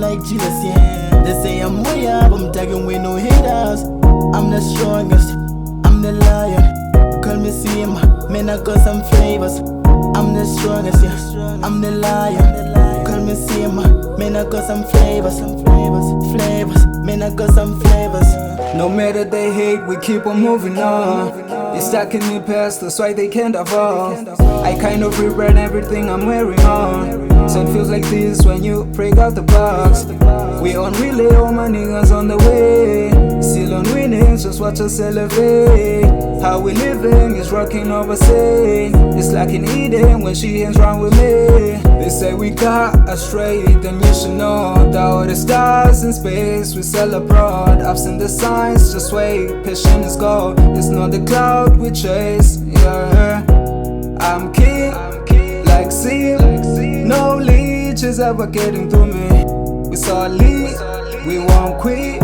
like Jesus, yeah. They say I'm way up, I'm tagging with no haters. I'm the strongest, I'm the lion. Call me Sima, man, I got some flavors. I'm the strongest, yeah, I'm the lion. Call me Sima, man, I got some flavors. Flavors, man, I got some flavors. No matter they hate, we keep on moving on. It's stuck in the past, that's why they can't evolve. I kind of rebrand everything I'm wearing on, so it feels like this when you break out the box. We on relay, all my niggas on the way. Still on winnings, just watch us elevate. How we living is rocking overseas. It's like in Eden when she hangs round with me. They say we got astray, then you should know that all the stars in space we sail abroad. I've seen the signs, just wait, patient is gold. It's not the cloud we chase, yeah. I'm king, like sea. No leech is ever getting through me. We solid, we won't quit.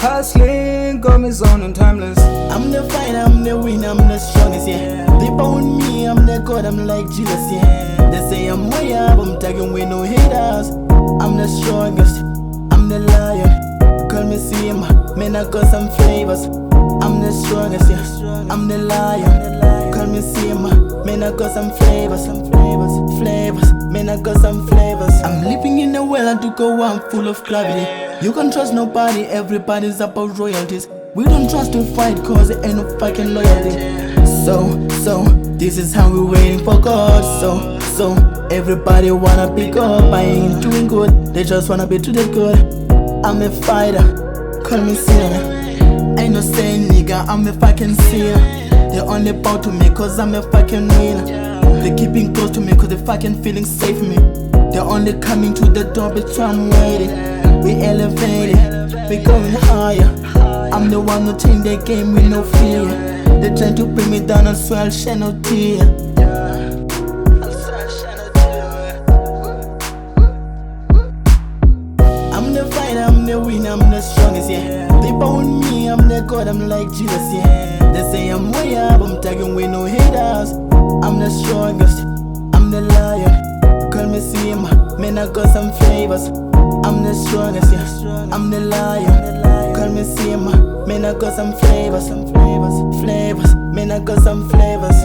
Hustling, got me zone and timeless. I'm the fighter, I'm the winner, I'm the strongest, yeah. They bound me, I'm the God, I'm like Jesus, yeah. They say I'm way up, I'm tagging with no haters. I'm the strongest, I'm the lion. Call me Sima, man, I got some flavors. I'm the strongest, yeah, I'm the lion. Call me Sima, man, I got some flavors. Flavors, man, I got some flavors. I'm living in a well, I took a one full of gravity. You can trust nobody, everybody's about royalties. We don't trust to fight cause there ain't no fucking loyalty. So, this is how we're waiting for God. So, everybody wanna pick up. I ain't doing good, they just wanna be treated good. I'm a fighter, call me sinner. Ain't no saying nigga, I'm a fucking sinner. They only bow to me cause I'm a fucking winner. They keeping close to me cause they fucking feeling safe with me. They're only coming to the door, but I'm waiting. We elevated, we going higher. I'm the one who changed the game with no fear. They trying to bring me down, I swear I'll shed no tear. I'm the fighter, I'm the winner, I'm the strongest, yeah. They bound me, I'm the God, I'm like Jesus, yeah. They say I'm way up, I'm tagging with no haters. I'm the strongest, I'm the lion. Call me Sima, man, I got some flavors. I'm the strongest, yeah, I'm the lion. Call me Sima, man, I got some flavors. Flavors, man, I got some flavors.